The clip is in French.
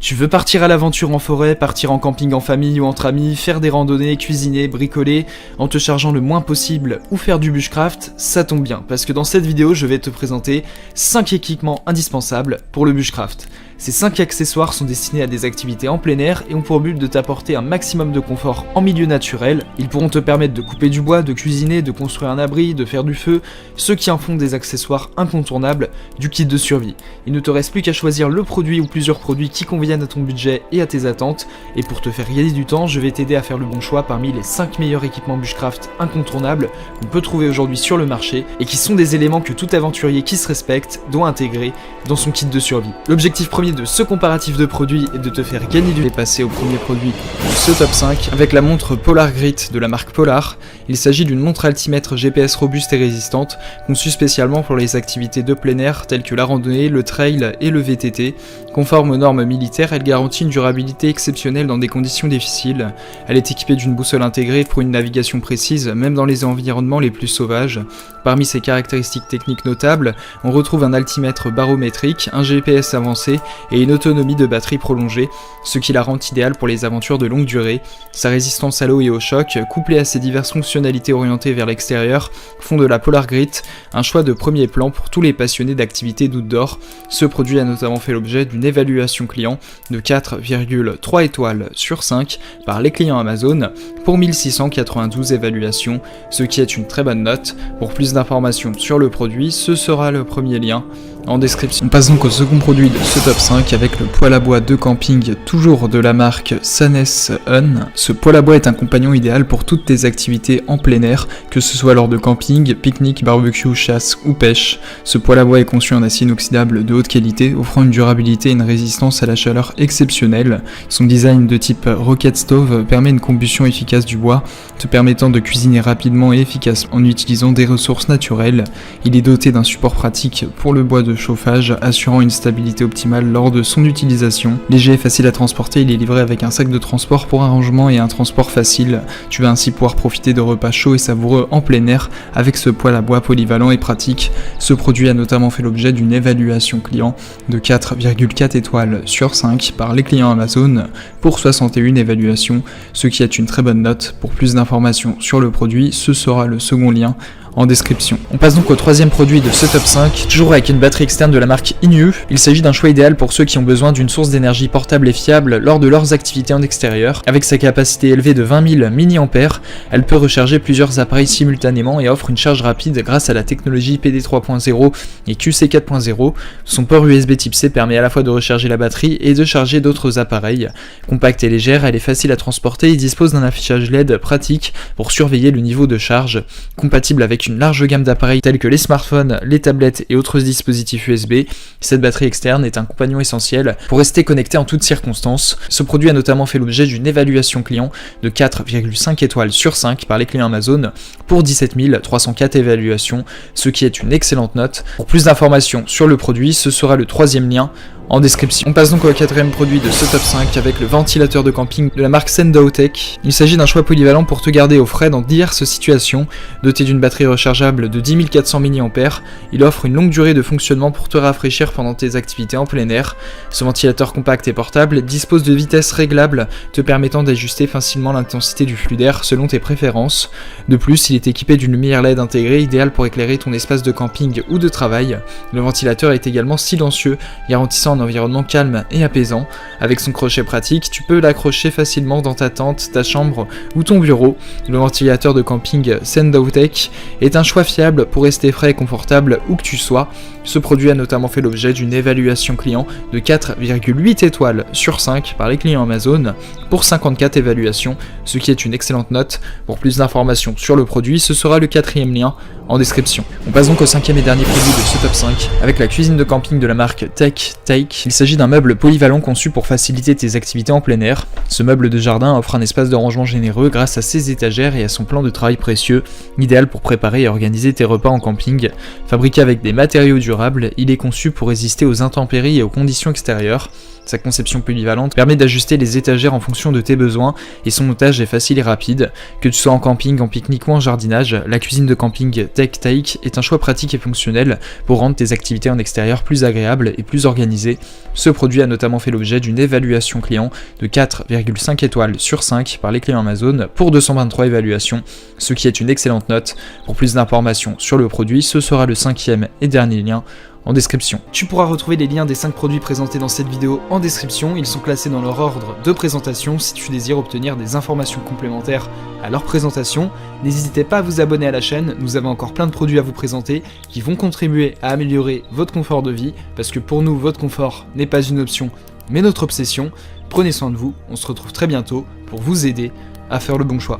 Tu veux partir à l'aventure en forêt, partir en camping en famille ou entre amis, faire des randonnées, cuisiner, bricoler, en te chargeant le moins possible ou faire du bushcraft, ça tombe bien, parce que dans cette vidéo je vais te présenter 5 équipements indispensables pour le bushcraft. Ces 5 accessoires sont destinés à des activités en plein air et ont pour but de t'apporter un maximum de confort en milieu naturel. Ils pourront te permettre de couper du bois, de cuisiner, de construire un abri, de faire du feu, ce qui en font des accessoires incontournables du kit de survie. Il ne te reste plus qu'à choisir le produit ou plusieurs produits qui conviennent à ton budget et à tes attentes, et pour te faire gagner du temps, je vais t'aider à faire le bon choix parmi les 5 meilleurs équipements bushcraft incontournables qu'on peut trouver aujourd'hui sur le marché et qui sont des éléments que tout aventurier qui se respecte doit intégrer dans son kit de survie. L'objectif premier de ce comparatif de produits est de te faire gagner du temps. Passer au premier produit de ce top 5 avec la montre Polar Grit de la marque Polar. Il s'agit d'une montre altimètre GPS robuste et résistante conçue spécialement pour les activités de plein air telles que la randonnée, le trail et le VTT. Conforme aux normes militaires, elle garantit une durabilité exceptionnelle dans des conditions difficiles. Elle est équipée d'une boussole intégrée pour une navigation précise même dans les environnements les plus sauvages. Parmi ses caractéristiques techniques notables, on retrouve un altimètre barométrique, un GPS avancé et une autonomie de batterie prolongée, ce qui la rend idéale pour les aventures de longue durée. Sa résistance à l'eau et au choc, couplée à ses diverses fonctionnalités orientées vers l'extérieur, font de la Polar Grit un choix de premier plan pour tous les passionnés d'activités d'outdoor. Ce produit a notamment fait l'objet d'une évaluation client de 4,3 étoiles sur 5 par les clients Amazon pour 1692 évaluations, ce qui est une très bonne note. Pour plus d'informations sur le produit, ce sera le premier lien en description. On passe donc au second produit de ce top 5 avec le poêle à bois de camping, toujours de la marque Sanes Un. Ce poêle à bois est un compagnon idéal pour toutes tes activités en plein air, que ce soit lors de camping, pique-nique, barbecue, chasse ou pêche. Ce poêle à bois est conçu en acier inoxydable de haute qualité, offrant une durabilité et une résistance à la chaleur exceptionnelle. Son design de type rocket stove permet une combustion efficace du bois, te permettant de cuisiner rapidement et efficacement en utilisant des ressources naturelles. Il est doté d'un support pratique pour le bois de chauffage, assurant une stabilité optimale lors de son utilisation. Léger et facile à transporter, il est livré avec un sac de transport pour un rangement et un transport facile. Tu vas ainsi pouvoir profiter de repas chauds et savoureux en plein air avec ce poêle à bois polyvalent et pratique. Ce produit a notamment fait l'objet d'une évaluation client de 4,4 étoiles sur 5 par les clients Amazon pour 61 évaluations, ce qui est une très bonne note. Pour plus d'informations sur le produit, ce sera le second lien en description. On passe donc au troisième produit de ce top 5, toujours avec une batterie externe de la marque Inu. Il s'agit d'un choix idéal pour ceux qui ont besoin d'une source d'énergie portable et fiable lors de leurs activités en extérieur. Avec sa capacité élevée de 20 000 mAh, elle peut recharger plusieurs appareils simultanément et offre une charge rapide grâce à la technologie PD 3.0 et QC 4.0. Son port USB type C permet à la fois de recharger la batterie et de charger d'autres appareils. Compacte et légère, elle est facile à transporter et dispose d'un affichage LED pratique pour surveiller le niveau de charge, compatible avec une large gamme d'appareils tels que les smartphones, les tablettes et autres dispositifs USB. Cette batterie externe est un compagnon essentiel pour rester connecté en toutes circonstances. Ce produit a notamment fait l'objet d'une évaluation client de 4,5 étoiles sur 5 par les clients Amazon pour 17 304 évaluations, ce qui est une excellente note. Pour plus d'informations sur le produit, ce sera le troisième lien en description. On passe donc au quatrième produit de ce top 5 avec le ventilateur de camping de la marque Sendaotech. Il s'agit d'un choix polyvalent pour te garder au frais dans diverses situations. Doté d'une batterie rechargeable de 10 400 mAh, il offre une longue durée de fonctionnement pour te rafraîchir pendant tes activités en plein air. Ce ventilateur compact et portable dispose de vitesses réglables te permettant d'ajuster facilement l'intensité du flux d'air selon tes préférences. De plus, il est équipé d'une lumière LED intégrée idéale pour éclairer ton espace de camping ou de travail. Le ventilateur est également silencieux, garantissant un environnement calme et apaisant. Avec son crochet pratique, tu peux l'accrocher facilement dans ta tente, ta chambre ou ton bureau. Le ventilateur de camping Sendaotech est un choix fiable pour rester frais et confortable où que tu sois. Ce produit a notamment fait l'objet d'une évaluation client de 4,8 étoiles sur 5 par les clients Amazon pour 54 évaluations, ce qui est une excellente note. Pour plus d'informations sur le produit, ce sera le quatrième lien en description. On passe donc au cinquième et dernier produit de ce top 5 avec la cuisine de camping de la marque Tech Take. Il s'agit d'un meuble polyvalent conçu pour faciliter tes activités en plein air. Ce meuble de jardin offre un espace de rangement généreux grâce à ses étagères et à son plan de travail précieux, idéal pour préparer et organiser tes repas en camping. Fabriqué avec des matériaux durables, il est conçu pour résister aux intempéries et aux conditions extérieures. Sa conception polyvalente permet d'ajuster les étagères en fonction de tes besoins et son montage est facile et rapide. Que tu sois en camping, en pique-nique ou en jardinage, la cuisine de camping Tech Take est un choix pratique et fonctionnel pour rendre tes activités en extérieur plus agréables et plus organisées. qualité. Ce produit a notamment fait l'objet d'une évaluation client de 4,5 étoiles sur 5 par les clients Amazon pour 223 évaluations, ce qui est une excellente note. Pour plus d'informations sur le produit, ce sera le 5e et dernier lien en description. Tu pourras retrouver les liens des 5 produits présentés dans cette vidéo en description, ils sont classés dans leur ordre de présentation si tu désires obtenir des informations complémentaires à leur présentation. N'hésitez pas à vous abonner à la chaîne, nous avons encore plein de produits à vous présenter qui vont contribuer à améliorer votre confort de vie, parce que pour nous, votre confort n'est pas une option, mais notre obsession. Prenez soin de vous, on se retrouve très bientôt pour vous aider à faire le bon choix.